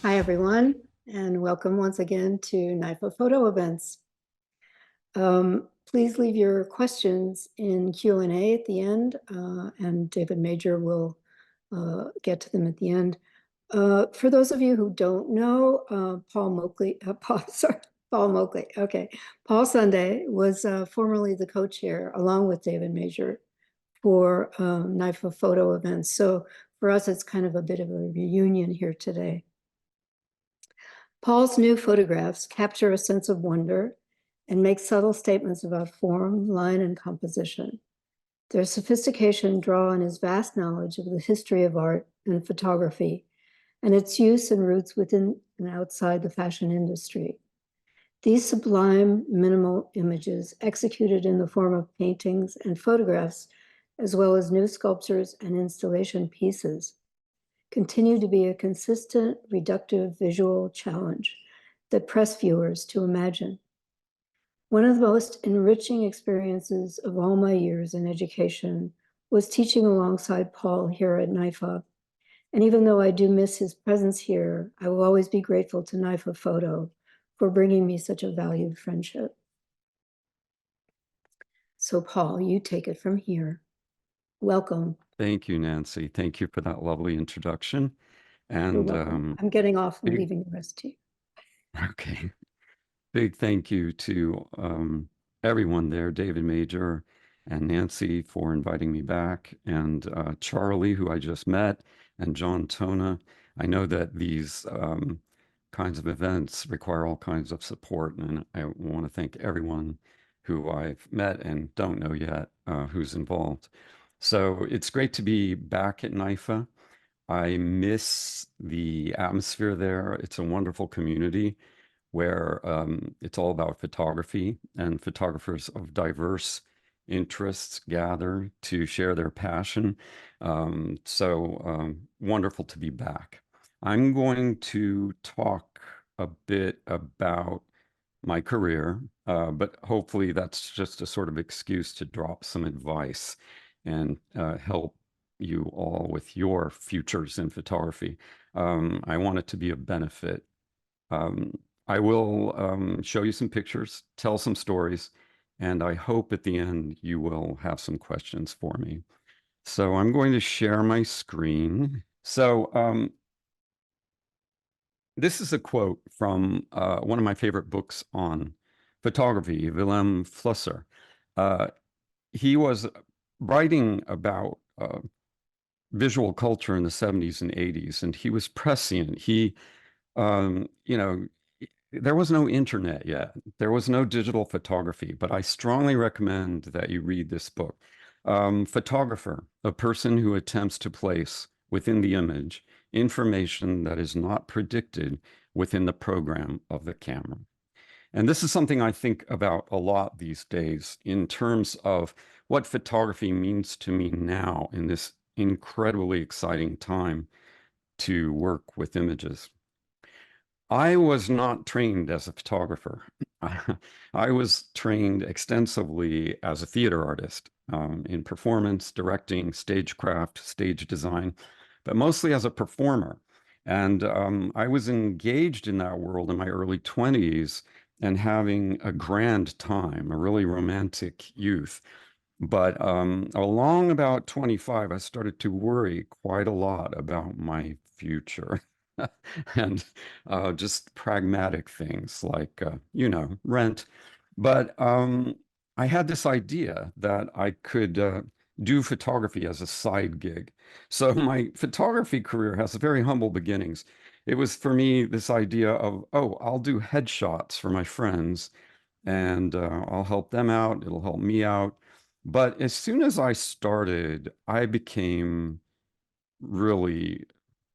Hi, everyone, and welcome once again to NYFA photo events. Please leave your questions in Q&A at the end, and David Major will get to them at the end. For those of you who don't know, Paul Moakley, okay. Paul Sunday was formerly the co-chair, along with David Major, for NYFA photo events. So for us, it's kind of a bit of a reunion here today. Paul's new photographs capture a sense of wonder and make subtle statements about form, line, and composition. Their sophistication draw on his vast knowledge of the history of art and photography and its use and roots within and outside the fashion industry. These sublime, minimal images, executed in the form of paintings and photographs, as well as new sculptures and installation pieces, continue to be a consistent, reductive visual challenge that press viewers to imagine. One of the most enriching experiences of all my years in education was teaching alongside Paul here at NYFA. And even though I do miss his presence here, I will always be grateful to NYFA Photo for bringing me such a valued friendship. So Paul, you take it from here. Welcome. Thank you, Nancy. Thank you for that lovely introduction. And I'm getting off and leaving the rest to you. Okay. Big thank you to everyone there, David Major and Nancy, for inviting me back, and Charlie, who I just met, and John Tona. I know that these kinds of events require all kinds of support, and I want to thank everyone who I've met and don't know yet who's involved. So it's great to be back at NYFA. I miss the atmosphere there. It's a wonderful community where it's all about photography, and photographers of diverse interests gather to share their passion. Wonderful to be back. I'm going to talk a bit about my career, but hopefully that's just a sort of excuse to drop some advice and help you all with your futures in photography. I want it to be a benefit. I will show you some pictures, tell some stories, and I hope at the end you will have some questions for me. So I'm going to share my screen. So this is a quote from one of my favorite books on photography, Willem Flusser. He was writing about visual culture in the 70s and 80s, and he was prescient. He, you know, there was no internet yet. There was no digital photography, but I strongly recommend that you read this book. Photographer, a person who attempts to place within the image information that is not predicted within the program of the camera. And this is something I think about a lot these days in terms of what photography means to me now in this incredibly exciting time to work with images. I was not trained as a photographer. I was trained extensively as a theater artist in performance, directing, stagecraft, stage design, but mostly as a performer. And I was engaged in that world in my early 20s and having a grand time, a really romantic youth. But along about 25, I started to worry quite a lot about my future. And just pragmatic things like, rent. But I had this idea that I could do photography as a side gig. So my photography career has very humble beginnings. It was for me this idea of, oh, I'll do headshots for my friends and I'll help them out. It'll help me out. But as soon as I started, I became really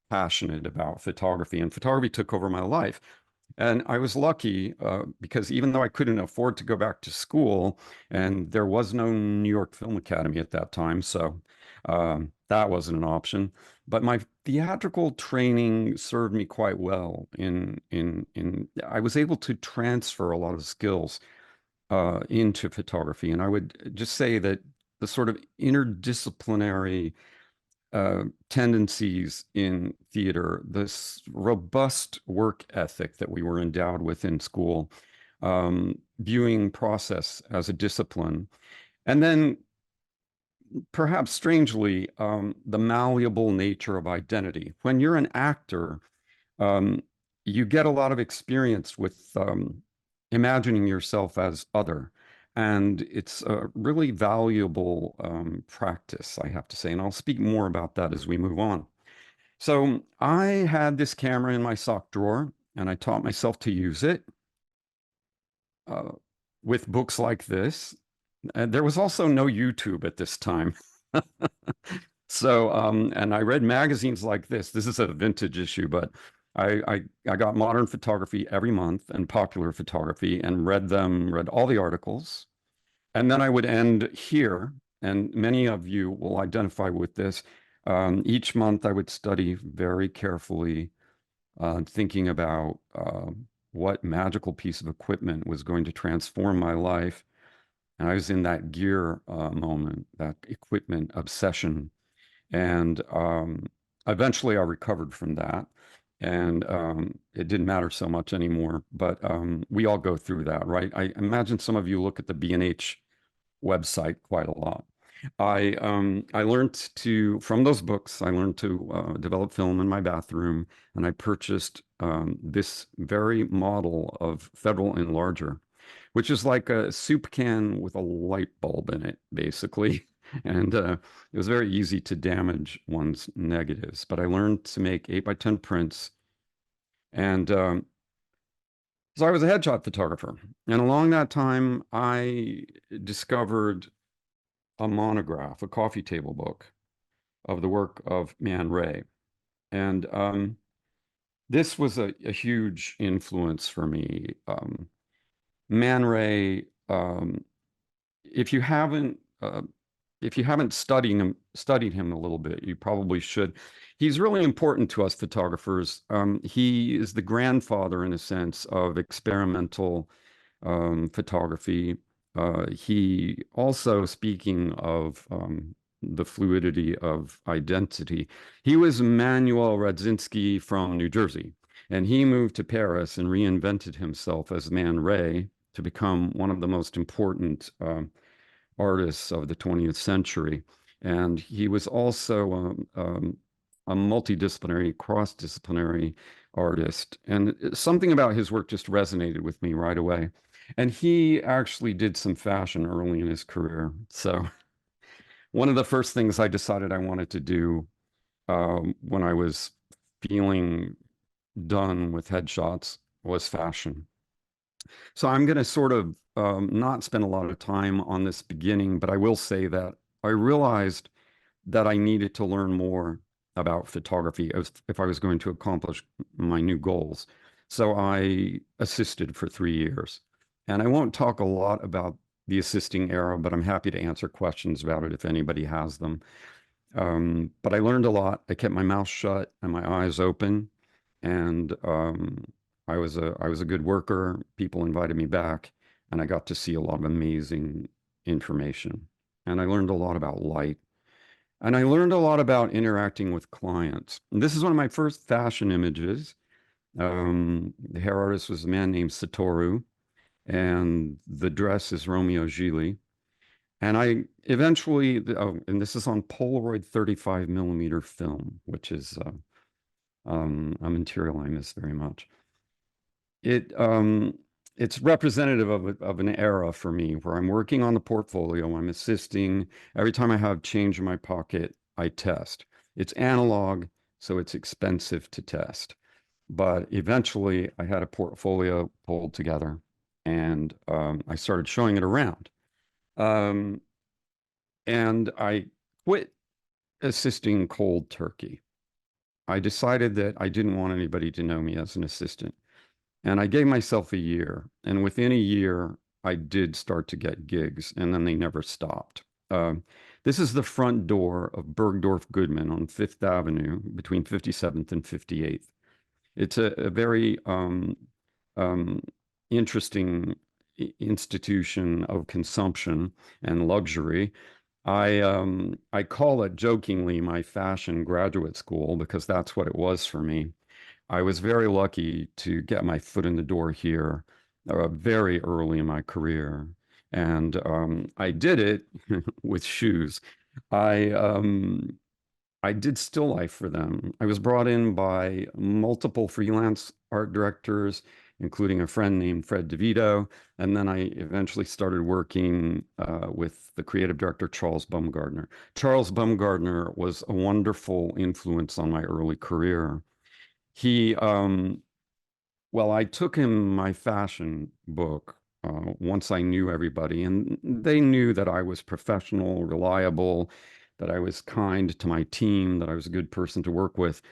passionate about photography, and photography took over my life. And I was lucky because even though I couldn't afford to go back to school, and there was no New York Film Academy at that time, so that wasn't an option. But my theatrical training served me quite well. I was able to transfer a lot of skills into photography, and I would just say that the sort of interdisciplinary tendencies in theater, this robust work ethic that we were endowed with in school, viewing process as a discipline, and then perhaps strangely, the malleable nature of identity. When you're an actor, you get a lot of experience with imagining yourself as other. And it's a really valuable practice, I have to say. And I'll speak more about that as we move on. So I had this camera in my sock drawer, and I taught myself to use it with books like this. And there was also no YouTube at this time. So, and I read magazines like this. This is a vintage issue, but I got Modern Photography every month and Popular Photography and read all the articles. And then I would end here, and many of you will identify with this. Each month I would study very carefully, thinking about what magical piece of equipment was going to transform my life. And I was in that gear moment, that equipment obsession. And eventually I recovered from that. And it didn't matter so much anymore. But we all go through that, right? I imagine some of you look at the B&H website quite a lot. I learned from those books, I learned to develop film in my bathroom, and I purchased this very model of Federal Enlarger, which is like a soup can with a light bulb in it, basically. And it was very easy to damage one's negatives. But I learned to make 8x10 prints. And so I was a headshot photographer. And along that time, I discovered a monograph, a coffee table book of the work of Man Ray. And this was a huge influence for me. Man Ray, if you haven't studied him a little bit, you probably should. He's really important to us photographers. He is the grandfather, in a sense, of experimental photography. He also, speaking of the fluidity of identity, he was Manuel Radzinski from New Jersey, and he moved to Paris and reinvented himself as Man Ray to become one of the most important artists of the 20th century. And he was also a multidisciplinary, cross-disciplinary artist. And something about his work just resonated with me right away. And he actually did some fashion early in his career. So one of the first things I decided I wanted to do when I was feeling done with headshots was fashion. So I'm going to sort of not spend a lot of time on this beginning, but I will say that I realized that I needed to learn more about photography if I was going to accomplish my new goals. So I assisted for 3 years. And I won't talk a lot about the assisting era, but I'm happy to answer questions about it if anybody has them. But I learned a lot. I kept my mouth shut and my eyes open. And I was a good worker. People invited me back, and I got to see a lot of amazing information. And I learned a lot about light. And I learned a lot about interacting with clients. And this is one of my first fashion images. The hair artist was a man named Satoru, and the dress is Romeo Gili. And I eventually, and this is on Polaroid 35 millimeter film, which is a material I miss very much. It's representative of an era for me where I'm working on the portfolio, I'm assisting. Every time I have change in my pocket, I test. It's analog, so it's expensive to test. But eventually I had a portfolio pulled together, and I started showing it around. And I quit assisting cold turkey. I decided that I didn't want anybody to know me as an assistant. And I gave myself a year. And within a year, I did start to get gigs, and then they never stopped. This is the front door of Bergdorf Goodman on Fifth Avenue between 57th and 58th. It's a very interesting institution of consumption and luxury. I call it jokingly my fashion graduate school because that's what it was for me. I was very lucky to get my foot in the door here very early in my career. And I did it with shoes. I I did still life for them. I was brought in by multiple freelance art directors, including a friend named Fred DeVito. And then I eventually started working with the creative director, Charles Bumgardner. Charles Bumgardner was a wonderful influence on my early career. He, well, I took him my fashion book once I knew everybody, and they knew that I was professional, reliable, that I was kind to my team, that I was a good person to work with.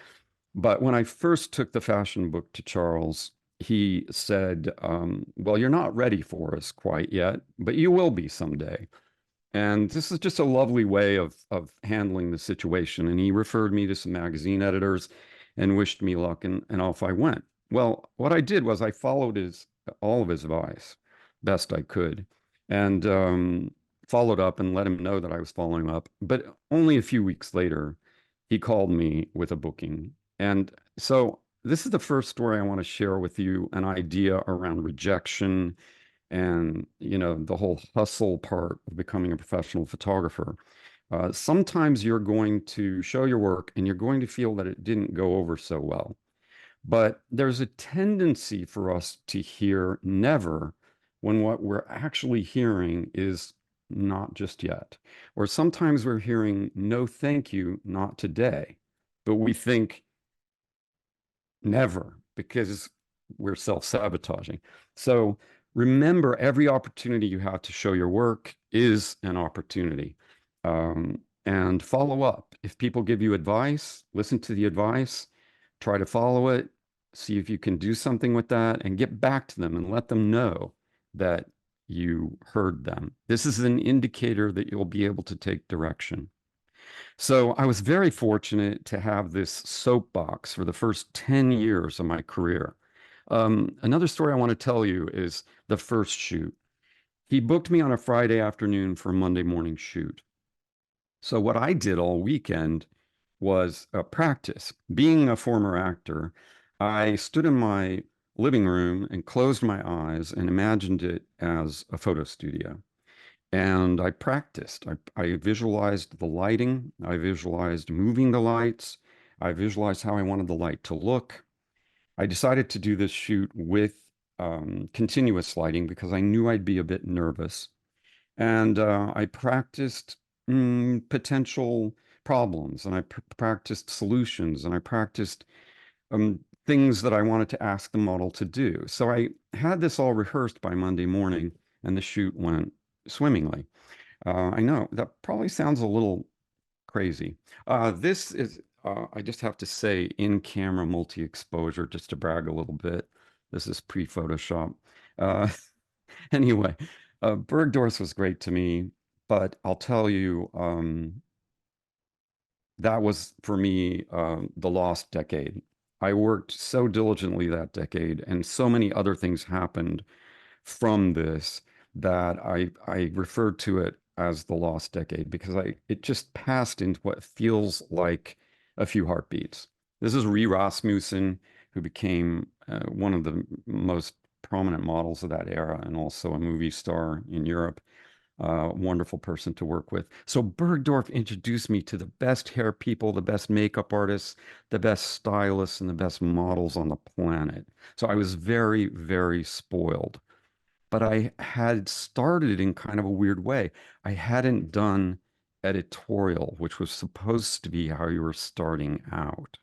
But when I first took the fashion book to Charles, he said, well, you're not ready for us quite yet, but you will be someday. And this is just a lovely way of handling the situation. And he referred me to some magazine editors and wished me luck, and off I went. Well, what I did was I followed his all of his advice best I could, and followed up and let him know that I was following up. But only a few weeks later, he called me with a booking. And so this is the first story I want to share with you, an idea around rejection and the whole hustle part of becoming a professional photographer. Sometimes you're going to show your work and you're going to feel that it didn't go over so well. But there's a tendency for us to hear never when what we're actually hearing is not just yet. Or sometimes we're hearing no, thank you, not today. But we think never because we're self-sabotaging. So remember, every opportunity you have to show your work is an opportunity. And follow up. If people give you advice, listen to the advice, try to follow it, see if you can do something with that, and get back to them and let them know that you heard them. This is an indicator that you'll be able to take direction. So I was very fortunate to have this soapbox for the first 10 years of my career. Another story I want to tell you is the first shoot. He booked me on a Friday afternoon for a Monday morning shoot. So what I did all weekend was practice. Being a former actor, I stood in my living room and closed my eyes and imagined it as a photo studio. And I practiced. I visualized the lighting. I visualized moving the lights. I visualized how I wanted the light to look. I decided to do this shoot with continuous lighting because I knew I'd be a bit nervous. And I practiced potential problems, and I practiced solutions, and I practiced things that I wanted to ask the model to do. So I had this all rehearsed by Monday morning, and the shoot went swimmingly. I know that probably sounds a little crazy. This is, I just have to say, in-camera multi-exposure, just to brag a little bit. This is pre-Photoshop. Uh, anyway, Bergdorf was great to me, but I'll tell you, that was for me the lost decade. I worked so diligently that decade, and so many other things happened from this that I referred to it as the lost decade because it just passed into what feels like a few heartbeats. This is Ree Rasmussen, who became one of the most prominent models of that era and also a movie star in Europe. Wonderful person to work with. So Bergdorf introduced me to the best hair people, the best makeup artists, the best stylists, and the best models on the planet. So I was very, very spoiled. But I had started in kind of a weird way. I hadn't done editorial, which was supposed to be how you were starting out.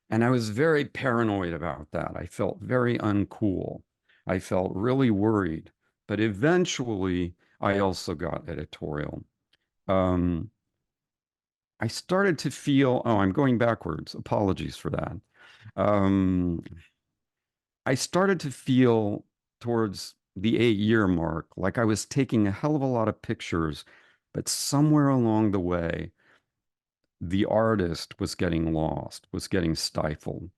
And I was very paranoid about that. I felt very uncool. I felt really worried. But eventually, I also got editorial. Um, I started to feel, oh, I'm going backwards. Apologies for that. Um, I started to feel towards the 8 year mark like I was taking a hell of a lot of pictures, but somewhere along the way, the artist was getting lost, was getting stifled.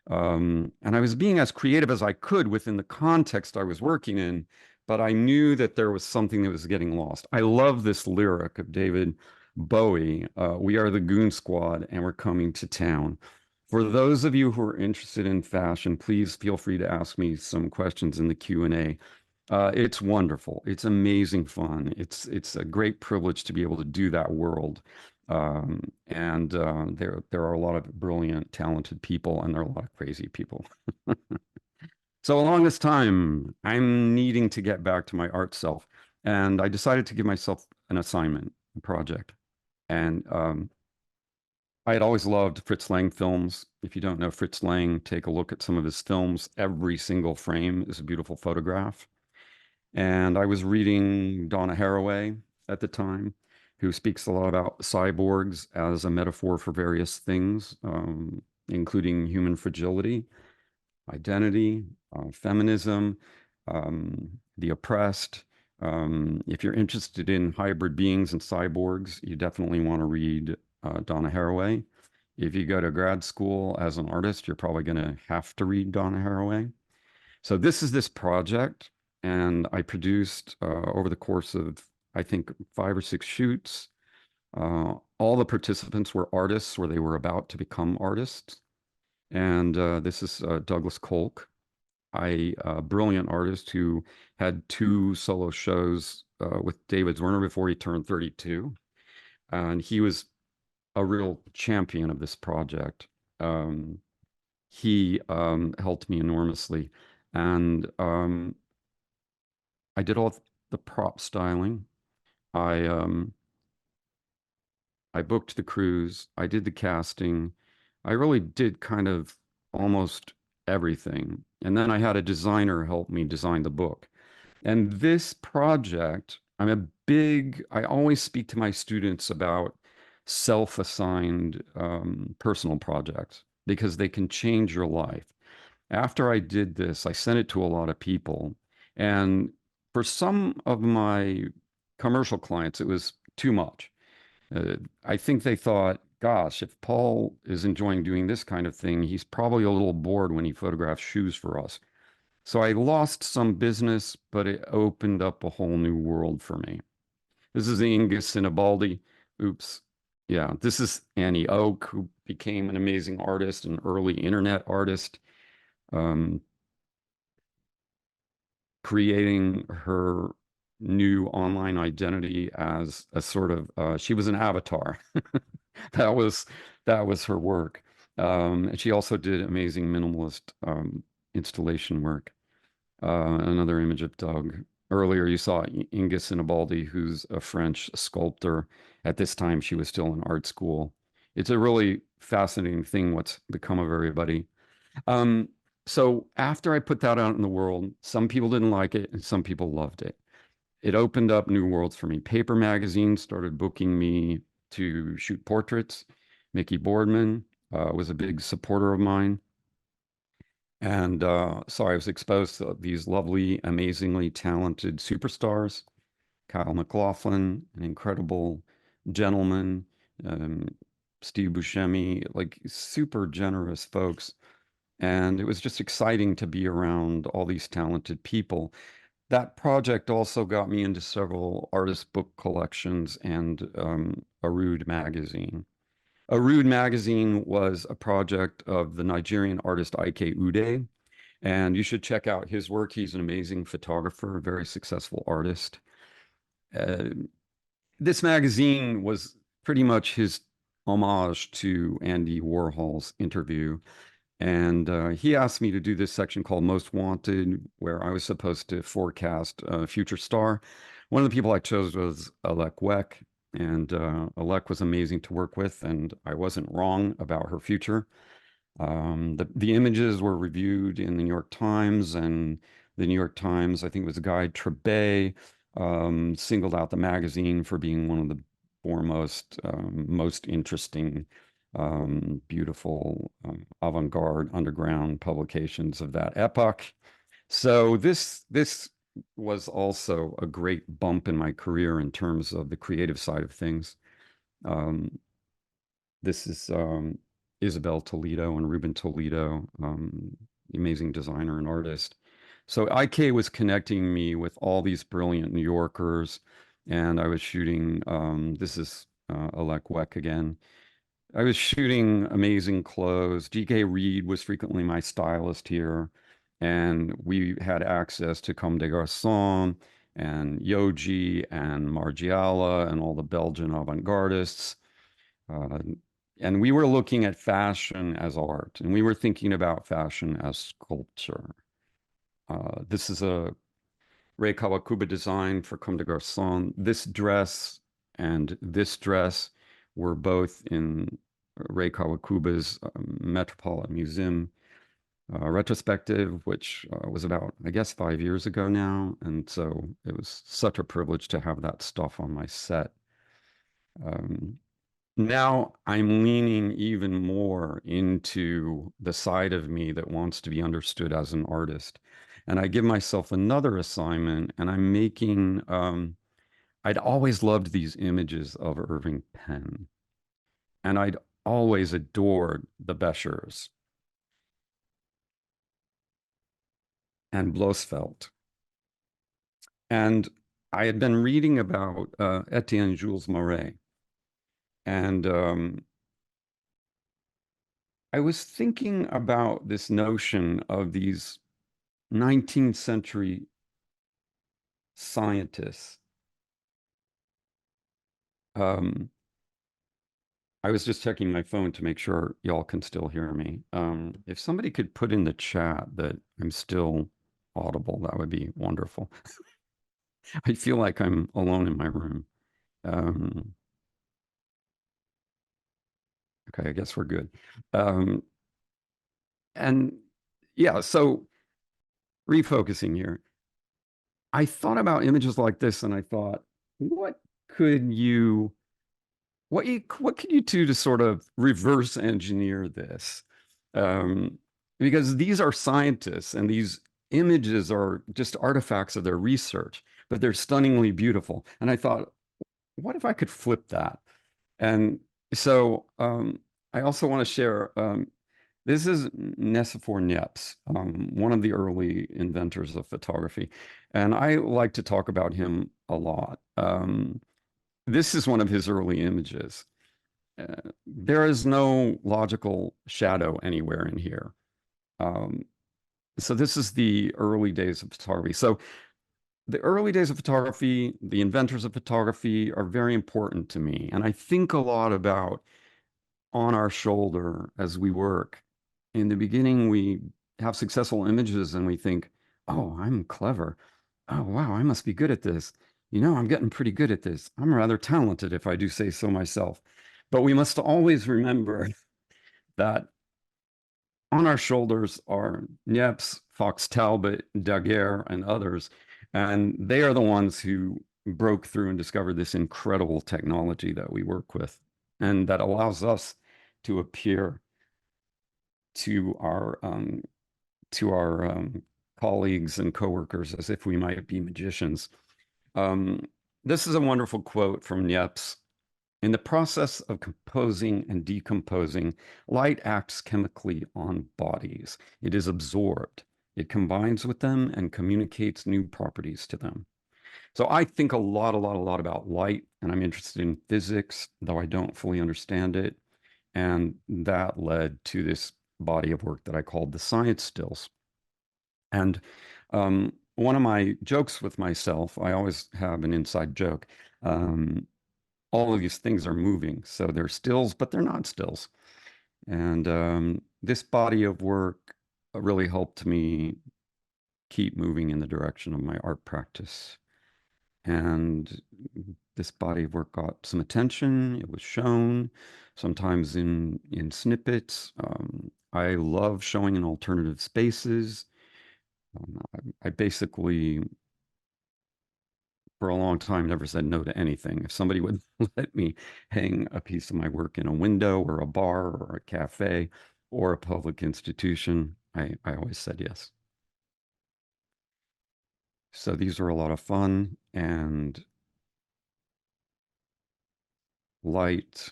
And I was being as creative as I could within the context I was working in, but I knew that there was something that was getting lost. I love this lyric of David Bowie, "We are the Goon Squad and we're coming to town." For those of you who are interested in fashion, please feel free to ask me some questions in the Q&A. It's wonderful. It's amazing fun. It's a great privilege to be able to do that world. And there are a lot of brilliant, talented people, and there are a lot of crazy people. So along this time, I'm needing to get back to my art self, and I decided to give myself an assignment, a project. And I had always loved Fritz Lang films. If you don't know Fritz Lang, take a look at some of his films. Every single frame is a beautiful photograph. And I was reading Donna Haraway at the time, who speaks a lot about cyborgs as a metaphor for various things, including human fragility, identity, feminism, the oppressed. If you're interested in hybrid beings and cyborgs, you definitely want to read Donna Haraway. If you go to grad school as an artist, you're probably going to have to read Donna Haraway. So this is this project, and I produced over the course of, I think, 5 or 6 shoots. All the participants were artists, or they were about to become artists. And this is Douglas Kolk, a brilliant artist who had 2 solo shows with David Zwirner before he turned 32. And he was a real champion of this project. He helped me enormously. And I did all the prop styling. I booked the crews. I did the casting. I really did kind of almost everything. And then I had a designer help me design the book. And this project, I always speak to my students about self-assigned personal projects because they can change your life. After I did this, I sent it to a lot of people. And for some of my commercial clients, it was too much. I think they thought, gosh, if Paul is enjoying doing this kind of thing, he's probably a little bored when he photographs shoes for us. So I lost some business, but it opened up a whole new world for me. This is Inga Sinibaldi. Oops. Yeah, this is Annie Oak, who became an amazing artist, an early internet artist, creating her new online identity as a sort of, she was an avatar. That was her work. And she also did amazing minimalist installation work. Another image of Doug. Earlier, you saw Inga Sinibaldi, who's a French sculptor. At this time, she was still in art school. It's a really fascinating thing what's become of everybody. So after I put that out in the world, some people didn't like it and some people loved it. It opened up new worlds for me. Paper Magazine started booking me to shoot portraits. Mickey Boardman was a big supporter of mine. And so I was exposed to these lovely, amazingly talented superstars. Kyle MacLachlan, an incredible gentleman, Steve Buscemi, like super generous folks. And it was just exciting to be around all these talented people. That project also got me into several artist book collections and a Rude magazine. A Rude magazine was a project of the Nigerian artist Ike Ude, and you should check out his work. He's an amazing photographer, a very successful artist. This magazine was pretty much his homage to Andy Warhol's interview. And he asked me to do this section called Most Wanted, where I was supposed to forecast a future star. One of the people I chose was Alec Weck, and Alec was amazing to work with, and I wasn't wrong about her future. The images were reviewed in the New York Times, and the New York Times, I think it was Guy Trebay, singled out the magazine for being one of the foremost, most interesting, beautiful, avant-garde underground publications of that epoch. So this was also a great bump in my career in terms of the creative side of things. This is Isabel Toledo and Ruben Toledo, amazing designer and artist. So IK was connecting me with all these brilliant New Yorkers, and I was shooting, this is Alec Weck again. I was shooting amazing clothes. GK Reed was frequently my stylist here, and we had access to Comme des Garçons and Yoji and Margiela and all the Belgian avant-gardists. Uh, and we were looking at fashion as art, and we were thinking about fashion as sculpture. This is a Rei Kawakubo design for Comme des Garçons. This dress and this dress were both in Rei Kawakubo's Metropolitan Museum retrospective, which was about, I guess, 5 years ago now. And so it was such a privilege to have that stuff on my set. Now I'm leaning even more into the side of me that wants to be understood as an artist. And I give myself another assignment, and I'm making, I'd always loved these images of Irving Penn, and I'd always adored the Beschers and Blosfeld. And I had been reading about Etienne Jules Mouret, and I was thinking about this notion of these 19th century scientists. I was just checking my phone to make sure y'all can still hear me. If somebody could put in the chat that I'm still audible, that would be wonderful. I feel like I'm alone in my room. Okay, I guess we're good. And yeah, so refocusing here, I thought about images like this and I thought, what could you what could you do to sort of reverse engineer this? Because these are scientists and these images are just artifacts of their research, but they're stunningly beautiful. And I thought, what if I could flip that? And so I also want to share, this is Nicéphore Niepce, one of the early inventors of photography. And I like to talk about him a lot. This is one of his early images. There is no logical shadow anywhere in here. So this is the early days of photography. So the early days of photography, the inventors of photography are very important to me. And I think a lot about on our shoulder as we work. In the beginning, we have successful images and we think, oh, I'm clever. Oh, wow, I must be good at this. You know, I'm getting pretty good at this. I'm rather talented, if I do say so myself. But we must always remember that on our shoulders are Niepce, Fox Talbot, Daguerre, and others. And they are the ones who broke through and discovered this incredible technology that we work with and that allows us to appear to our colleagues and coworkers as if we might be magicians. This is a wonderful quote from Niepce. In the process of composing and decomposing, light acts chemically on bodies. It is absorbed. It combines with them and communicates new properties to them. So I think a lot about light, and I'm interested in physics, though I don't fully understand it. And that led to this body of work that I called the science stills. And one of my jokes with myself, I always have an inside joke. All of these things are moving. So they're stills, but they're not stills. And this body of work really helped me keep moving in the direction of my art practice. And this body of work got some attention. It was shown, sometimes in snippets. I love showing in alternative spaces. I basically, for a long time, never said no to anything. If somebody would let me hang a piece of my work in a window or a bar or a cafe or a public institution, I always said yes. So these were a lot of fun and light.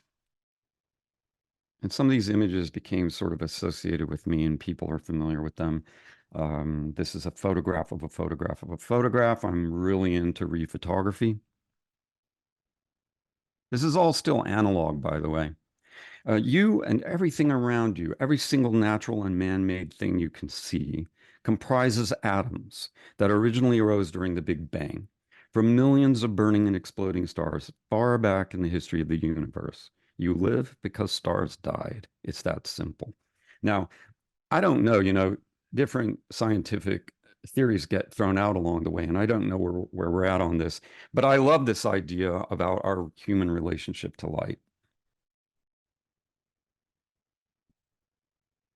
And some of these images became sort of associated with me and people are familiar with them. This is a photograph of a photograph of a photograph. I'm really into rephotography. This is all still analog, by the way. You and everything around you, every single natural and man-made thing you can see, comprises atoms that originally arose during the Big Bang from millions of burning and exploding stars far back in the history of the universe. You live because stars died. It's that simple. Now, I don't know, different scientific theories get thrown out along the way, and I don't know where we're at on this, but I love this idea about our human relationship to light.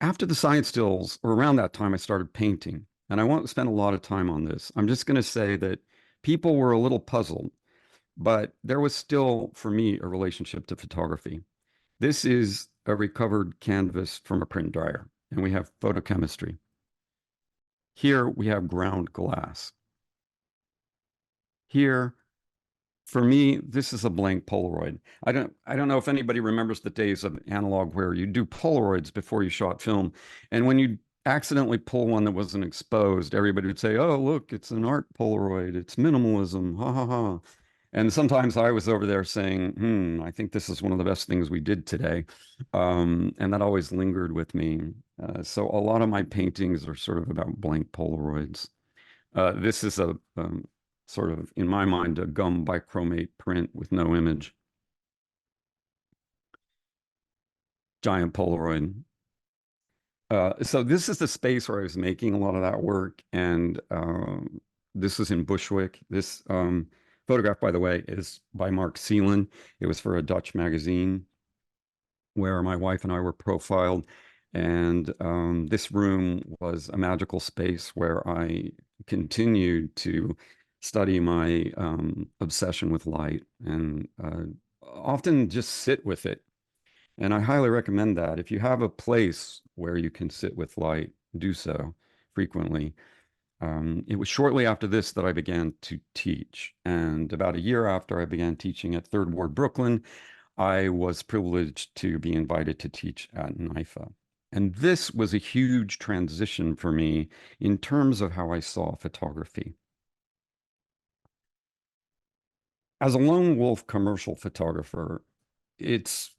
After the science stills, or around that time, I started painting. And I won't spend a lot of time on this. I'm just going to say that people were a little puzzled, but there was still, for me, a relationship to photography. This is a recovered canvas from a print dryer, and we have photochemistry. Here we have ground glass. Here, for me, this is a blank Polaroid. I don't know if anybody remembers the days of analog where you do Polaroids before you shot film. And when you accidentally pull one that wasn't exposed, everybody would say, "Oh, look, it's an art Polaroid. It's minimalism. Ha ha ha." And sometimes I was over there saying, I think this is one of the best things we did today. And that always lingered with me. So a lot of my paintings are sort of about blank Polaroids. This is a sort of, in my mind, a gum bichromate print with no image. Giant Polaroid. So this is the space where I was making a lot of that work, and this was in Bushwick. This photograph, by the way, is by Mark Seelan. It was for a Dutch magazine where my wife and I were profiled. And this room was a magical space where I continued to study my obsession with light and often just sit with it. And I highly recommend that. If you have a place where you can sit with light, do so frequently. It was shortly after this that I began to teach. And about a year after I began teaching at Third Ward Brooklyn, I was privileged to be invited to teach at NYFA. And this was a huge transition for me in terms of how I saw photography. As a lone wolf commercial photographer, it's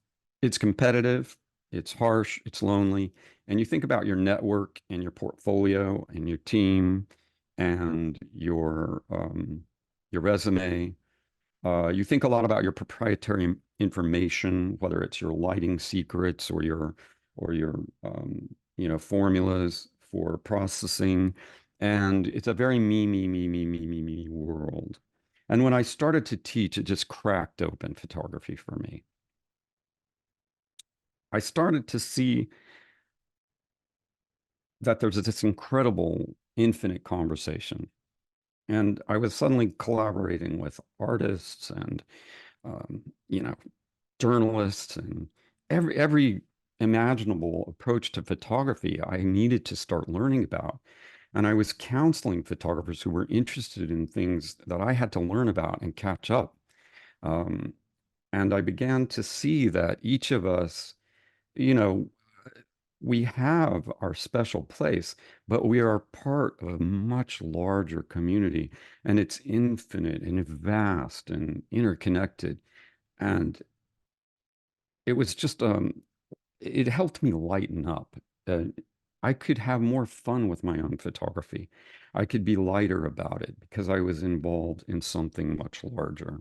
competitive, it's harsh, it's lonely, and you think about your network and your portfolio and your team and your resume. You think a lot about your proprietary information, whether it's your lighting secrets or your formulas for processing, and it's a very me world. And when I started to teach, it just cracked open photography for me. I started to see that there's this incredible infinite conversation. And I was suddenly collaborating with artists and, um, you know, journalists and every imaginable approach to photography I needed to start learning about. And I was counseling photographers who were interested in things that I had to learn about and catch up. Um, and I began to see that each of us, you know, we have our special place, but we are part of a much larger community, and it's infinite and vast and interconnected. And it was just, it helped me lighten up. Uh, I could have more fun with my own photography. I could be lighter about it because I was involved in something much larger.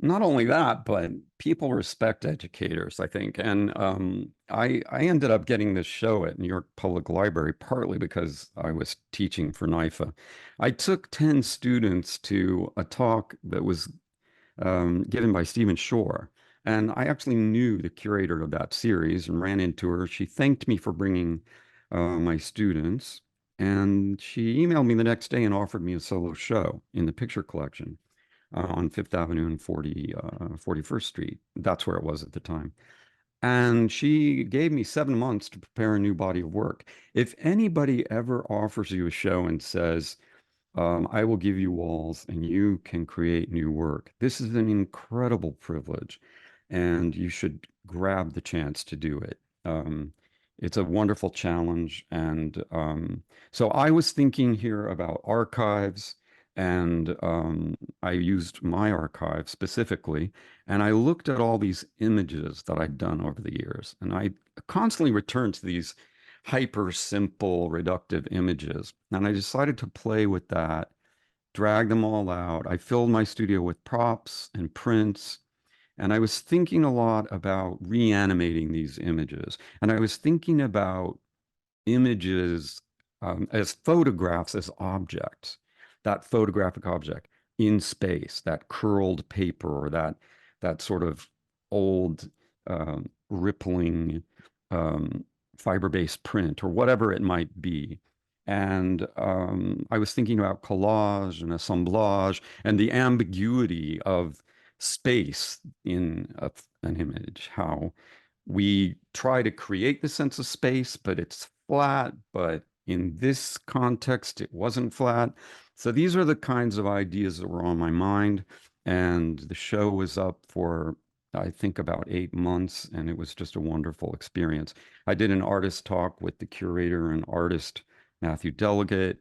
Not only that, but people respect educators, I think. And I ended up getting this show at New York Public Library partly because I was teaching for NYFA. I took 10 students to a talk that was given by Stephen Shore. And I actually knew the curator of that series and ran into her. She thanked me for bringing my students. And she emailed me the next day and offered me a solo show in the picture collection on Fifth Avenue and 41st Street. That's where it was at the time. And she gave me 7 months to prepare a new body of work. If anybody ever offers you a show and says, I will give you walls and you can create new work, this is an incredible privilege and you should grab the chance to do it. It's a wonderful challenge. And so I was thinking here about archives, and I used my archive specifically, and I looked at all these images that I'd done over the years, and I constantly returned to these hyper simple reductive images. And I decided to play with that, drag them all out. I filled my studio with props and prints. And I was thinking a lot about reanimating these images. And I was thinking about images as photographs, as objects, that photographic object in space, that curled paper, or that sort of old rippling fiber-based print, or whatever it might be. And I was thinking about collage and assemblage and the ambiguity of space in an image, how we try to create the sense of space, but it's flat, but in this context, it wasn't flat. So these are the kinds of ideas that were on my mind. And the show was up for, I think, about 8 months, and it was just a wonderful experience. I did an artist talk with the curator and artist, Matthew Delegate,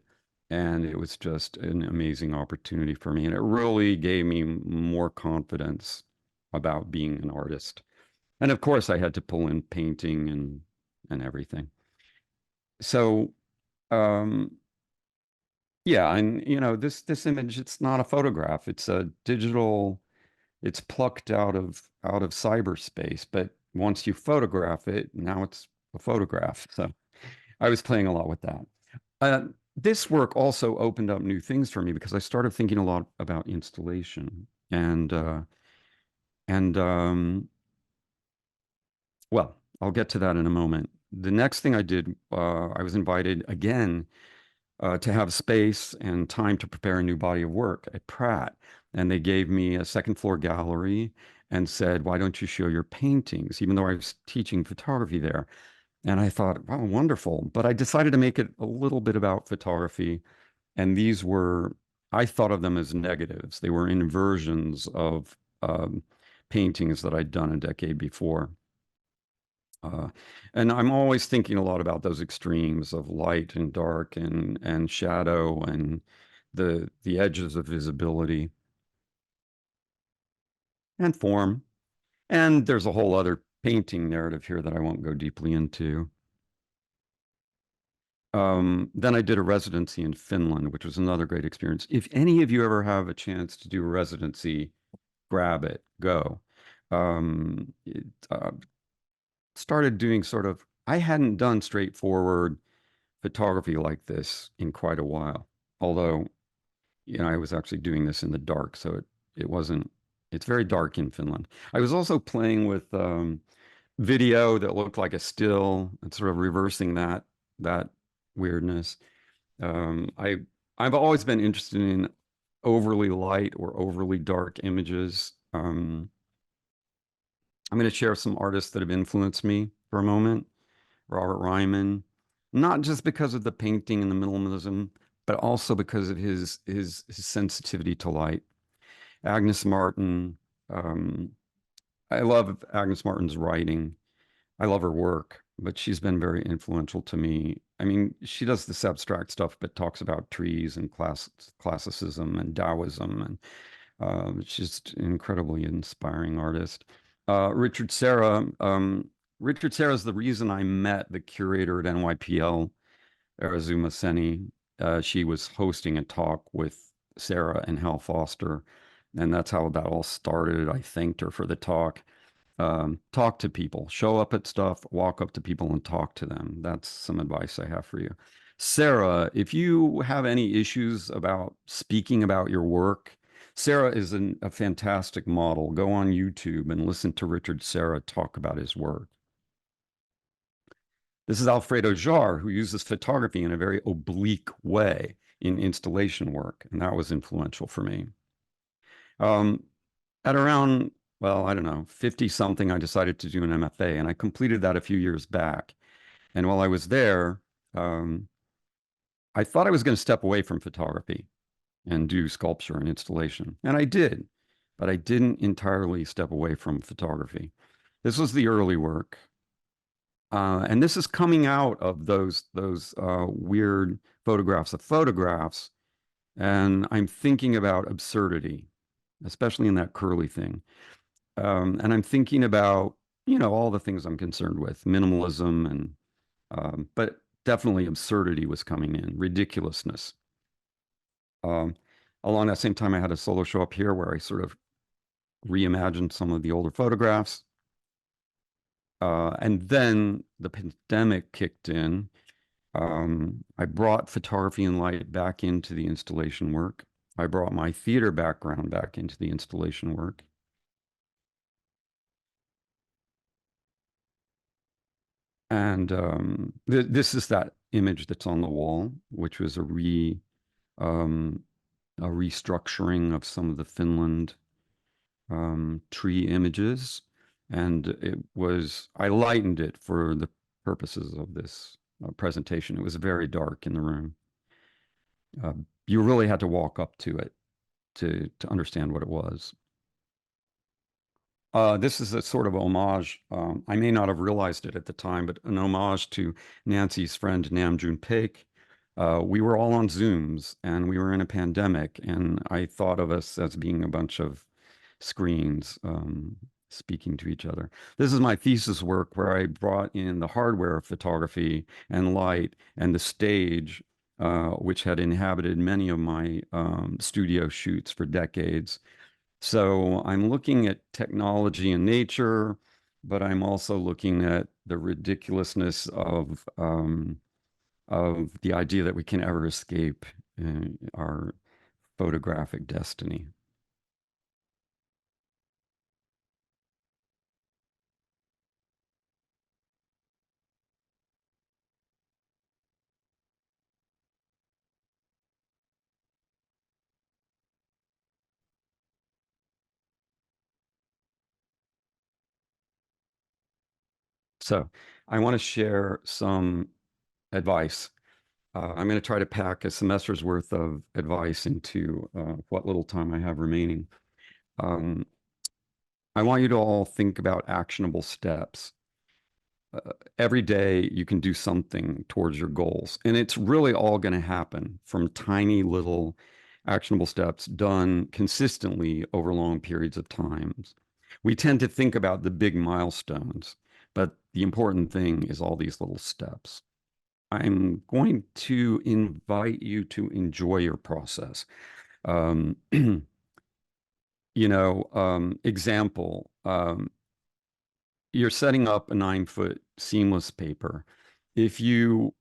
and it was just an amazing opportunity for me. And it really gave me more confidence about being an artist. And of course, I had to pull in painting and everything. So, yeah, and this image, it's not a photograph. It's a digital. It's plucked out of cyberspace. But once you photograph it, now it's a photograph. So I was playing a lot with that. This work also opened up new things for me because I started thinking a lot about installation and well, I'll get to that in a moment. The next thing I did, I was invited again to have space and time to prepare a new body of work at Pratt. And they gave me a second floor gallery and said, why don't you show your paintings, even though I was teaching photography there. And I thought, wow, wonderful. But I decided to make it a little bit about photography. And these were, I thought of them as negatives. They were inversions of paintings that I'd done a decade before. And I'm always thinking a lot about those extremes of light and dark and shadow and the edges of visibility and form. And there's a whole other painting narrative here that I won't go deeply into. Then I did a residency in Finland, which was another great experience. If any of you ever have a chance to do a residency, grab it, go. It, started doing sort of, I hadn't done straightforward photography like this in quite a while. Although, I was actually doing this in the dark, so it wasn't, it's very dark in Finland. I was also playing with video that looked like a still and sort of reversing that weirdness. I've always been interested in overly light or overly dark images. I'm going to share some artists that have influenced me for a moment. Robert Ryman, not just because of the painting and the minimalism, but also because of his sensitivity to light. Agnes Martin, I love Agnes Martin's writing. I love her work, but she's been very influential to me. I mean, she does this abstract stuff, but talks about trees and classicism and Taoism, and she's an incredibly inspiring artist. Richard Serra. Richard Serra is the reason I met the curator at NYPL, Arizuma Seni. She was hosting a talk with Serra and Hal Foster, and that's how that all started. I thanked her for the talk. Talk to people, show up at stuff, walk up to people and talk to them. That's some advice I have for you. Sarah, if you have any issues about speaking about your work, Sarah is a fantastic model. Go on YouTube and listen to Richard Serra talk about his work. This is Alfredo Jarre, who uses photography in a very oblique way in installation work, and that was influential for me. At around, well, I don't know, 50 something, I decided to do an MFA, and I completed that a few years back. And while I was there, I thought I was going to step away from photography and do sculpture and installation. And I did, but I didn't entirely step away from photography. This was the early work. And this is coming out of those weird photographs of photographs. And I'm thinking about absurdity, especially in that curly thing. And I'm thinking about, all the things I'm concerned with, minimalism but definitely absurdity was coming in, ridiculousness. Um, Along that same time, I had a solo show up here where I sort of reimagined some of the older photographs. And then the pandemic kicked in. I brought photography and light back into the installation work. I brought my theater background back into the installation work. And this is that image that's on the wall, which was um, a restructuring of some of the Finland tree images. And I lightened it for the purposes of this presentation. It was very dark in the room. You really had to walk up to it to understand what it was. This is a sort of homage. I may not have realized it at the time, but an homage to Nancy's friend Namjoon Paik. We were all on Zooms and we were in a pandemic, and I thought of us as being a bunch of screens speaking to each other. This is my thesis work where I brought in the hardware of photography and light and the stage, which had inhabited many of my studio shoots for decades. So I'm looking at technology and nature, but I'm also looking at the ridiculousness of the idea that we can ever escape our photographic destiny. So I want to share some advice. I'm going to try to pack a semester's worth of advice into what little time I have remaining. Um, I want you to all think about actionable steps. Every day you can do something towards your goals, and it's really all going to happen from tiny little actionable steps done consistently over long periods of times. We tend to think about the big milestones, but the important thing is all these little steps. I'm going to invite you to enjoy your process. Um, example, you're setting up a 9-foot seamless paper. If you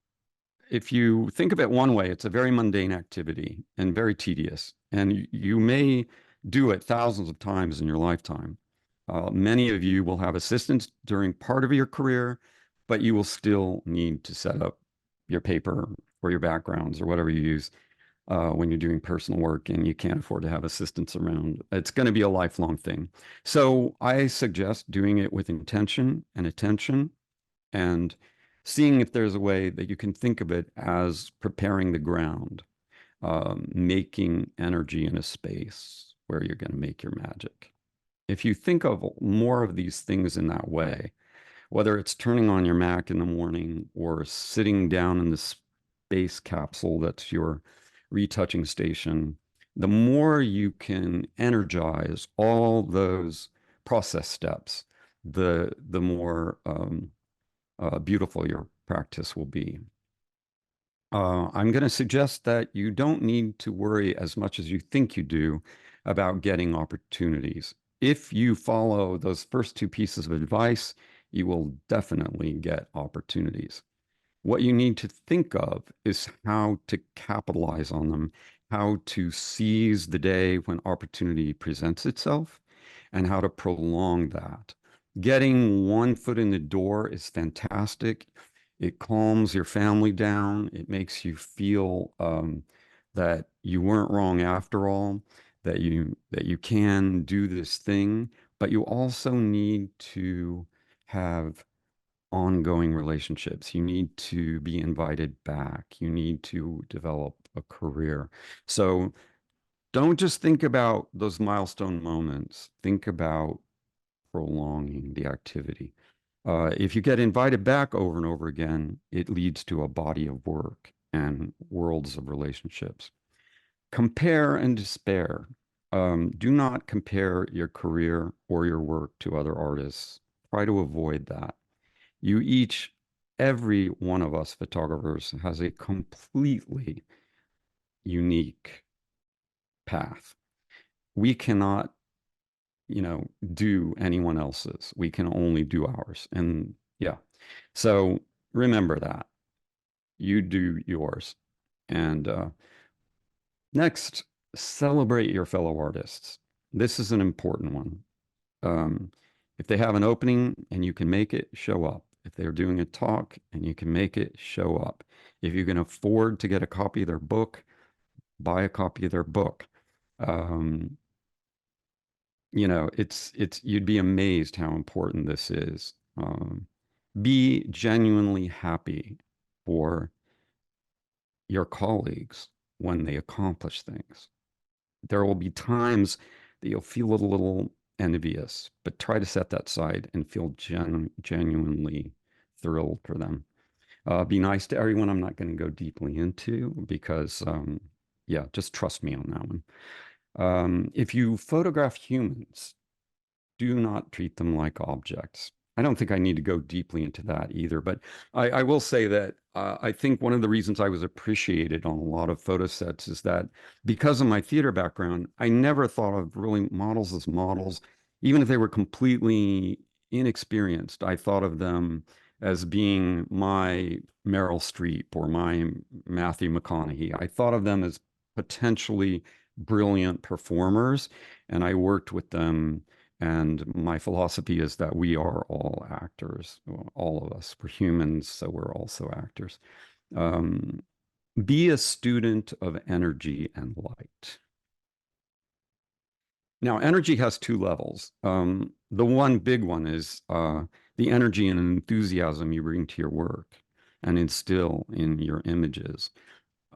if you think of it one way, it's a very mundane activity and very tedious, and you may do it thousands of times in your lifetime. Many of you will have assistants during part of your career, but you will still need to set up your paper or your backgrounds or whatever you use when you're doing personal work and you can't afford to have assistants around. It's going to be a lifelong thing. So I suggest doing it with intention and attention and seeing if there's a way that you can think of it as preparing the ground, making energy in a space where you're going to make your magic. If you think of more of these things in that way, whether it's turning on your Mac in the morning or sitting down in the space capsule that's your retouching station, the more you can energize all those process steps, the more beautiful your practice will be. I'm going to suggest that you don't need to worry as much as you think you do about getting opportunities. If you follow those first two pieces of advice, you will definitely get opportunities. What you need to think of is how to capitalize on them, how to seize the day when opportunity presents itself, and how to prolong that. Getting one foot in the door is fantastic. It calms your family down. It makes you feel that you weren't wrong after all, that you can do this thing, but you also need to have ongoing relationships. You need to be invited back. You need to develop a career. So don't just think about those milestone moments. Think about prolonging the activity. If you get invited back over and over again, it leads to a body of work and worlds of relationships. Compare and despair. Do not compare your career or your work to other artists. Try to avoid that. You each, every one of us photographers has a completely unique path. We cannot, do anyone else's. We can only do ours. And yeah, so remember that. You do yours. And next, celebrate your fellow artists. This is an important one. Um, if they have an opening and you can make it, show up. If they're doing a talk and you can make it, show up. If you can afford to get a copy of their book, buy a copy of their book. Um, you'd be amazed how important this is. Be genuinely happy for your colleagues when they accomplish things. There will be times that you'll feel a little envious, but try to set that aside and feel genuinely thrilled for them. Be nice to everyone. I'm not going to go deeply into because, yeah, just trust me on that one. If you photograph humans, do not treat them like objects. I don't think I need to go deeply into that either, but I will say that I think one of the reasons I was appreciated on a lot of photo sets is that because of my theater background, I never thought of really models as models, even if they were completely inexperienced. I thought of them as being my Meryl Streep or my Matthew McConaughey. I thought of them as potentially brilliant performers, and I worked with them, and my philosophy is that we are all actors, all of us. We're humans, so we're also actors. Um, be a student of energy and light. Now, energy has two levels. The one big one is the energy and enthusiasm you bring to your work and instill in your images.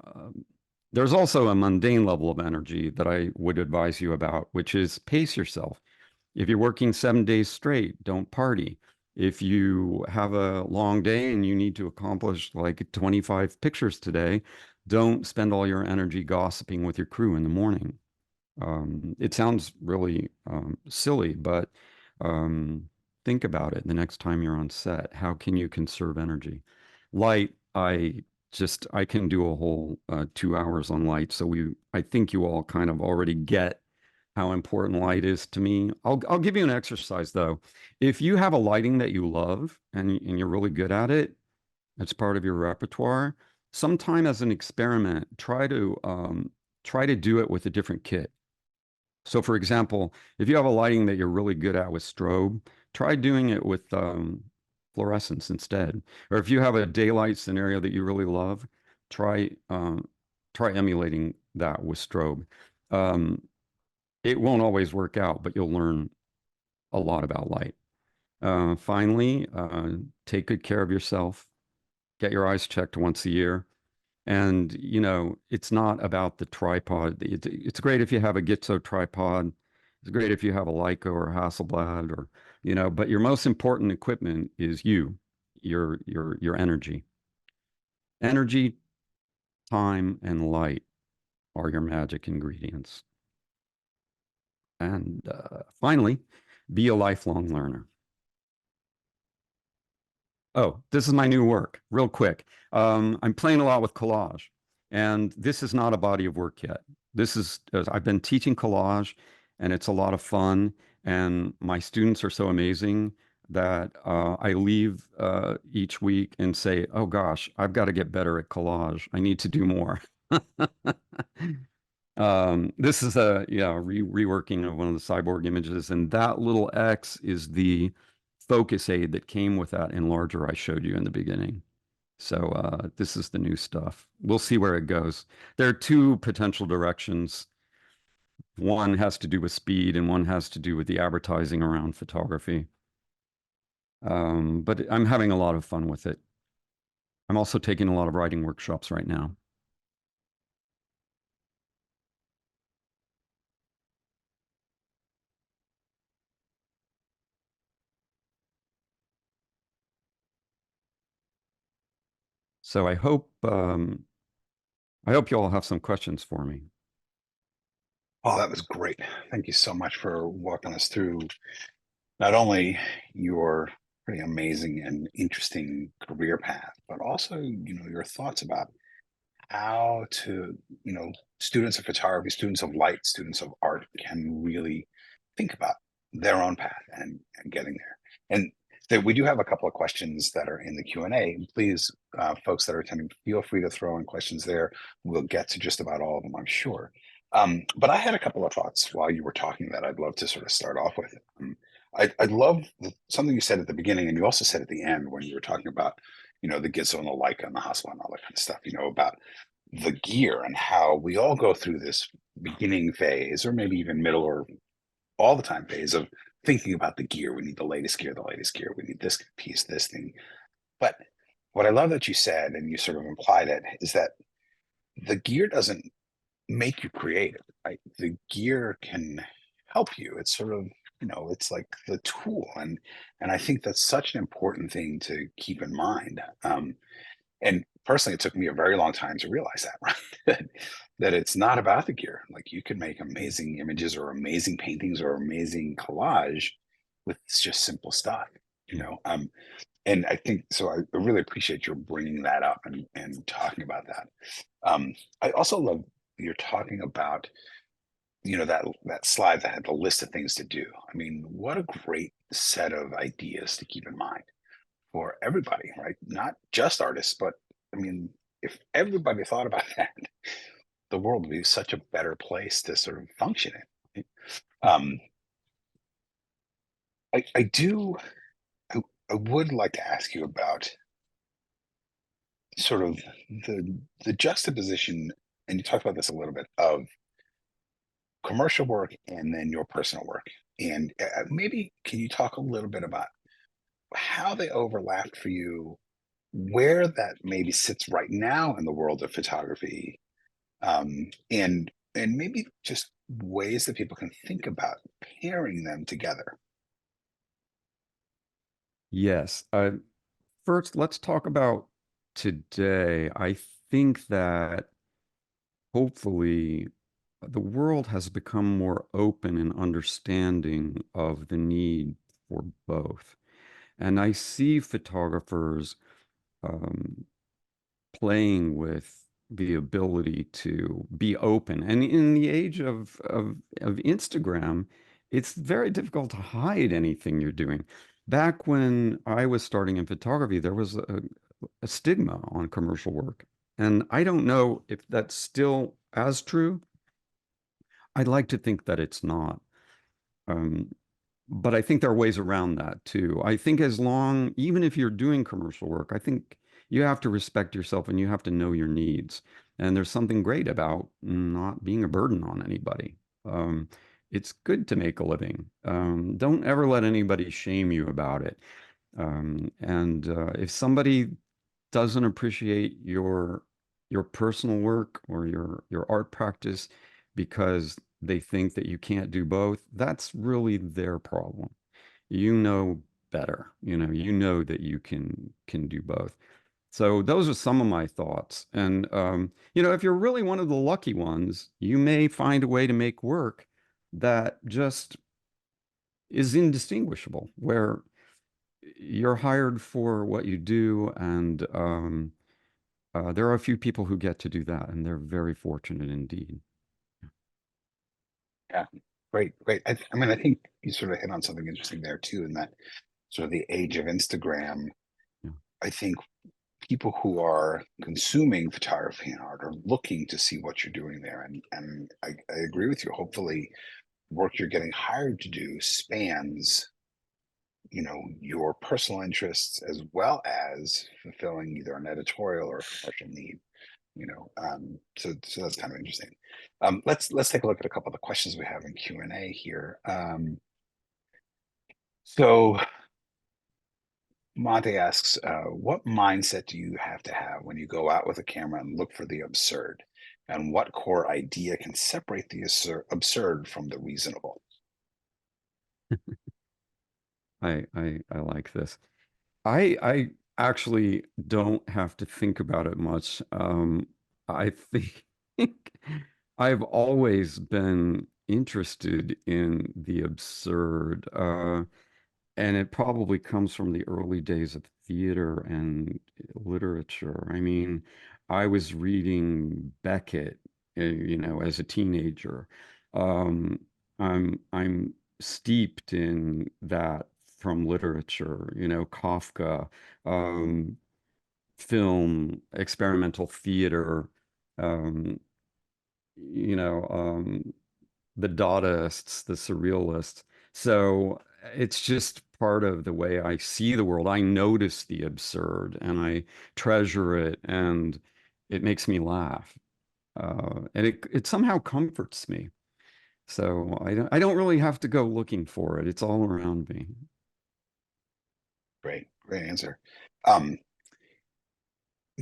Um, there's also a mundane level of energy that I would advise you about, which is pace yourself. If you're working 7 days straight, don't party. If you have a long day and you need to accomplish like 25 pictures today, don't spend all your energy gossiping with your crew in the morning. It sounds really silly, but um, think about it the next time you're on set. How can you conserve energy? Light, I can do a whole 2 hours on light. So I think you all kind of already get how important light is to me. I'll give you an exercise though. If you have a lighting that you love and you're really good at it, it's part of your repertoire. Sometime as an experiment, try to do it with a different kit. So for example, if you have a lighting that you're really good at with strobe, try doing it with fluorescence instead. Or if you have a daylight scenario that you really love, try try emulating that with strobe. Um, it won't always work out, but you'll learn a lot about light. Finally, take good care of yourself. Get your eyes checked once a year. And, it's not about the tripod. It's great if you have a Gitzo tripod. It's great if you have a Leica or a Hasselblad or, but your most important equipment is your energy. Energy, time, and light are your magic ingredients. And finally, be a lifelong learner. Oh, this is my new work, real quick. I'm playing a lot with collage, and this is not a body of work yet. I've been teaching collage, and it's a lot of fun, and my students are so amazing that I leave each week and say, oh gosh, I've got to get better at collage. I need to do more. This is a reworking of one of the cyborg images, and that little X is the focus aid that came with that enlarger I showed you in the beginning. So this is the new stuff. We'll see where it goes. There are two potential directions. One has to do with speed, and one has to do with the advertising around photography. But I'm having a lot of fun with it. I'm also taking a lot of writing workshops right now. So I hope you all have some questions for me. Oh, that was great. Thank you so much for walking us through not only your pretty amazing and interesting career path, but also, your thoughts about how to, students of photography, students of light, students of art can really think about their own path and getting there. And that we do have a couple of questions that are in the Q&A. Please, folks that are attending, feel free to throw in questions there. We'll get to just about all of them, I'm sure. But I had a couple of thoughts while you were talking that I'd love to sort of start off with. I love something you said at the beginning, and you also said at the end when you were talking about, the Gitzo and the Leica and the Hasselblad and all that kind of stuff, about the gear and how we all go through this beginning phase, or maybe even middle or all the time phase of thinking about the gear. We need the latest gear, the latest gear. We need this piece, this thing. But what I love that you said, and you sort of implied it, is that the gear doesn't make you creative, right? The gear can help you. It's sort of, it's like the tool. And I think that's such an important thing to keep in mind. And personally, it took me a very long time to realize that, right? that it's not about the gear. Like, you can make amazing images or amazing paintings or amazing collage with just simple stuff, you know. And I think so. I really appreciate your bringing that up and talking about that. I also love you're talking about, that slide that had the list of things to do. I mean, what a great set of ideas to keep in mind for everybody, right? Not just artists, but I mean, if everybody thought about that, the world would be such a better place to sort of function in. Right? I do, I would like to ask you about sort of the juxtaposition, and you talked about this a little bit, of commercial work and then your personal work. And maybe can you talk a little bit about how they overlapped for you, where that maybe sits right now in the world of photography, and maybe just ways that people can think about pairing them together. Yes. First, let's talk about today. I think that hopefully the world has become more open and understanding of the need for both. And I see photographers um, playing with the ability to be open. And in the age of Instagram, it's very difficult to hide anything you're doing. Back when I was starting in photography, there was a stigma on commercial work. And I don't know if that's still as true. I'd like to think that it's not. Um, but I think there are ways around that too. I think as long, even if you're doing commercial work, I think you have to respect yourself and you have to know your needs. And there's something great about not being a burden on anybody. Um, it's good to make a living. Don't ever let anybody shame you about it. And if somebody doesn't appreciate your personal work or your art practice because they think that you can't do both, that's really their problem. You know better. You know that you can do both. So those are some of my thoughts. And if you're really one of the lucky ones, you may find a way to make work that just is indistinguishable, where you're hired for what you do, and there are a few people who get to do that, and they're very fortunate indeed. Yeah, great, great. I mean, I think you sort of hit on something interesting there too, in that sort of the age of Instagram. Yeah. I think people who are consuming photography and art are looking to see what you're doing there. And I agree with you. Hopefully, work you're getting hired to do spans, your personal interests as well as fulfilling either an editorial or a commercial need. So that's kind of interesting. Let's take a look at a couple of the questions we have in Q&A here. So Monte asks, what mindset do you have to have when you go out with a camera and look for the absurd? And what core idea can separate the absurd from the reasonable? I like this. I actually don't have to think about it much. I think I've always been interested in the absurd, and it probably comes from the early days of theater and literature. I mean, I was reading Beckett, as a teenager. Um, I'm steeped in that from literature, Kafka, um, film, experimental theater, um, you know, um, the Dadaists, the surrealists. So it's just part of the way I see the world. I notice the absurd and I treasure it, and it makes me laugh. And it somehow comforts me. So I don't really have to go looking for it. It's all around me. Great answer. Um,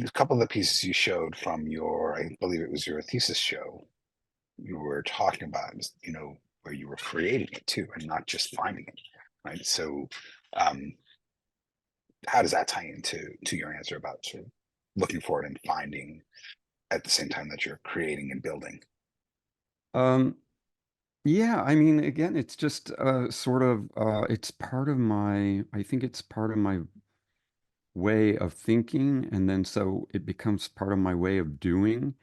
a couple of the pieces you showed from your, I believe it was your thesis show, you were talking about, where you were creating it too, and not just finding it, right? So, um, how does that tie into your answer about sort of looking for it and finding at the same time that you're creating and building? Um, yeah, I mean, again, it's just sort of it's part of I think it's part of my way of thinking, and then so it becomes part of my way of doing.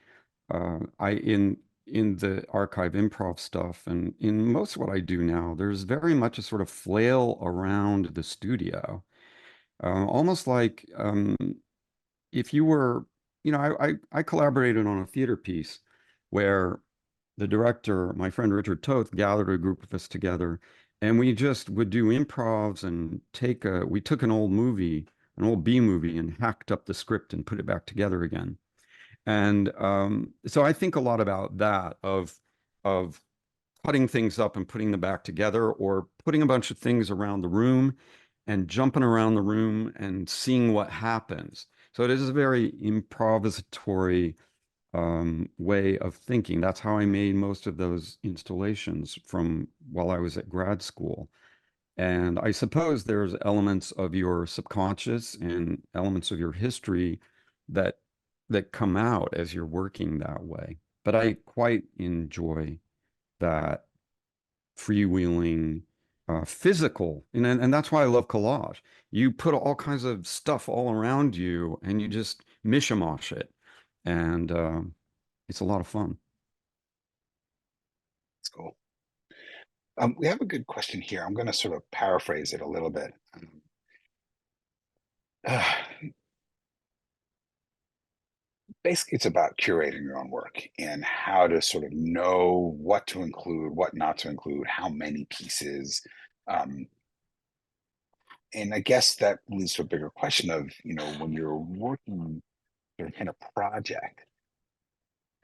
I in the archive improv stuff and in most of what I do now, there's very much a sort of flail around the studio, almost like if you were, I collaborated on a theater piece where the director, my friend Richard Toth, gathered a group of us together, and we just would do improvs and we took an old movie, an old B movie, and hacked up the script and put it back together again. And so I think a lot about that of cutting things up and putting them back together, or putting a bunch of things around the room and jumping around the room and seeing what happens. So it is a very improvisatory way of thinking. That's how I made most of those installations from while I was at grad school. And I suppose there's elements of your subconscious and elements of your history that come out as you're working that way. But I quite enjoy that freewheeling, physical, and that's why I love collage. You put all kinds of stuff all around you, and you just mishmash it, and it's a lot of fun. It's cool. We have a good question here. I'm going to sort of paraphrase it a little bit. Uh, Basically, it's about curating your own work and how to sort of know what to include, what not to include, how many pieces. Um, and I guess that leads to a bigger question of, when you're working sort of in a project,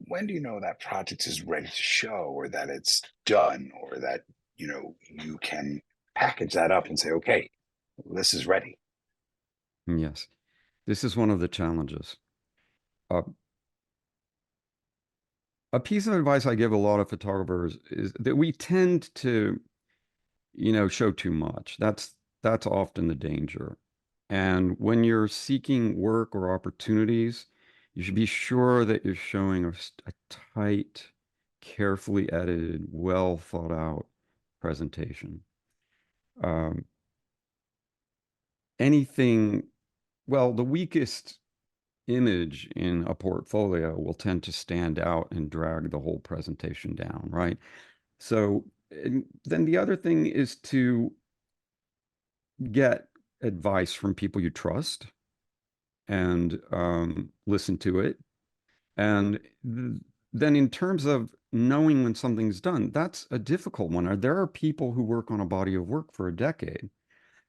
when do you know that project is ready to show, or that it's done, or that, you can package that up and say, okay, this is ready? Yes, this is one of the challenges. Uh, a piece of advice I give a lot of photographers is that we tend to, show too much. That's often the danger. And when you're seeking work or opportunities, you should be sure that you're showing a tight, carefully edited, well thought out presentation. Um, anything, well, the weakest image in a portfolio will tend to stand out and drag the whole presentation down, right? So, and then the other thing is to get advice from people you trust and listen to it. And then, in terms of knowing when something's done, that's a difficult one. There are people who work on a body of work for a decade.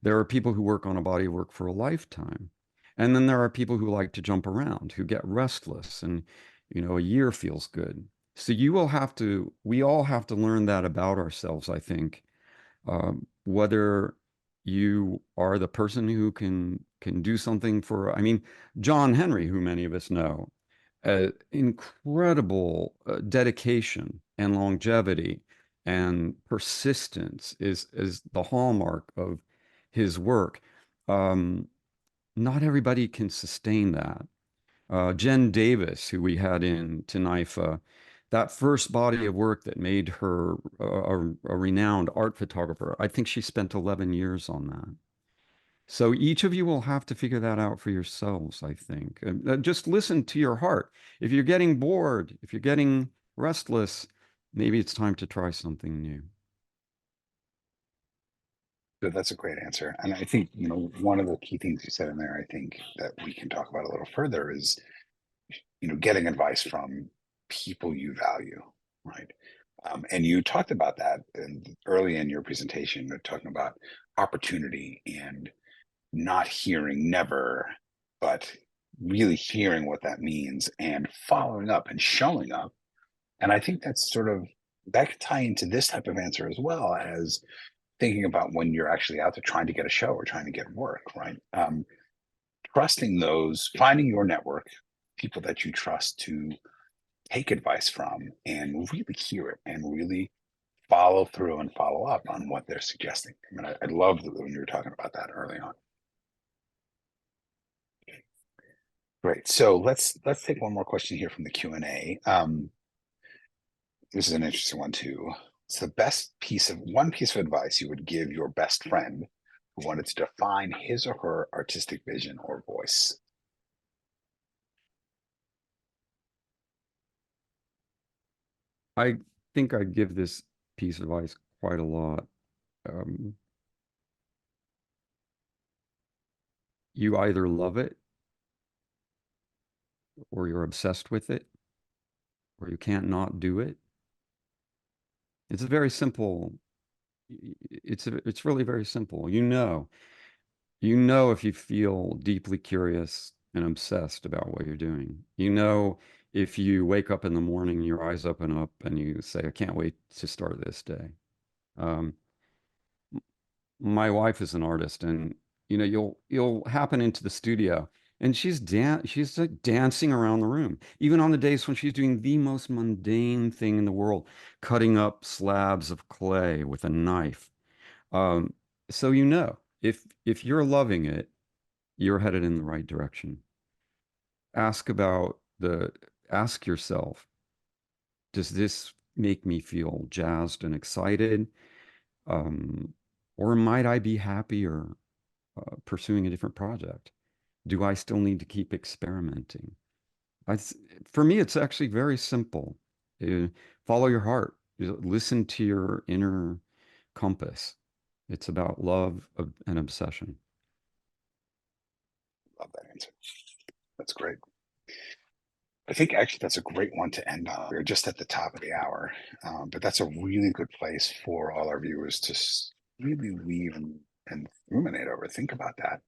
There are people who work on a body of work for a lifetime. And then there are people who like to jump around, who get restless, and, a year feels good. So we all have to learn that about ourselves, I think. Whether you are the person who can do something for, I mean, John Henry, who many of us know, incredible dedication and longevity and persistence is the hallmark of his work. not everybody can sustain that. Jen Davis, who we had in to NYFA, that first body of work that made her a renowned art photographer, I think she spent 11 years on that. So each of you will have to figure that out for yourselves, I think. Just listen to your heart. If you're getting bored, if you're getting restless, maybe it's time to try something new. So that's a great answer. And I think, one of the key things you said in there, I think that we can talk about a little further is, getting advice from people you value, right? And you talked about that early in your presentation, you're talking about opportunity and not hearing never, but really hearing what that means and following up and showing up. And I think that's that could tie into this type of answer as well as thinking about when you're actually out there trying to get a show or trying to get work, right? Trusting those, finding your network, people that you trust to take advice from and really hear it and really follow through and follow up on what they're suggesting. I mean, I loved when you were talking about that early on. Great. So let's take one more question here from the Q&A. This is an interesting one too. It's one piece of advice you would give your best friend who wanted to define his or her artistic vision or voice. I think I give this piece of advice quite a lot. You either love it or you're obsessed with it, or you can't not do it. It's a very simple, it's really very simple. You know if you feel deeply curious and obsessed about what you're doing. If you wake up in the morning, your eyes open up and you say, I can't wait to start this day. My wife is an artist, and you'll happen into the studio and she's like dancing around the room, even on the days when she's doing the most mundane thing in the world, cutting up slabs of clay with a knife. So if you're loving it, you're headed in the right direction. Ask yourself, does this make me feel jazzed and excited? Or might I be happier pursuing a different project? Do I still need to keep experimenting? For me, it's actually very simple. Follow your heart. Listen to your inner compass. It's about love and obsession. Love that answer. That's great. I think actually that's a great one to end on. We're just at the top of the hour, but that's a really good place for all our viewers to really weave and ruminate over. Think about that.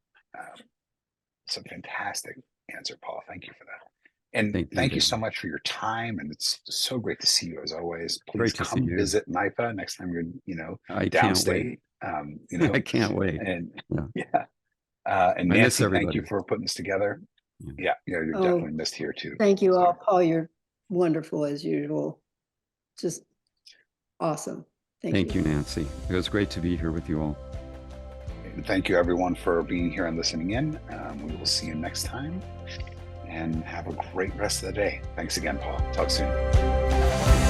It's a fantastic answer, Paul. Thank you for that. And thank you so much for your time. And it's so great to see you as always. Please come visit NYFA next time you're, downstate. I can't wait. And and Nancy, thank you for putting this together. Yeah, you're definitely missed here too. Thank you all, Paul. You're wonderful as usual. Just awesome. Thank you, Nancy. It was great to be here with you all. And thank you everyone for being here and listening in. We will see you next time and have a great rest of the day. Thanks again, Paul. Talk soon.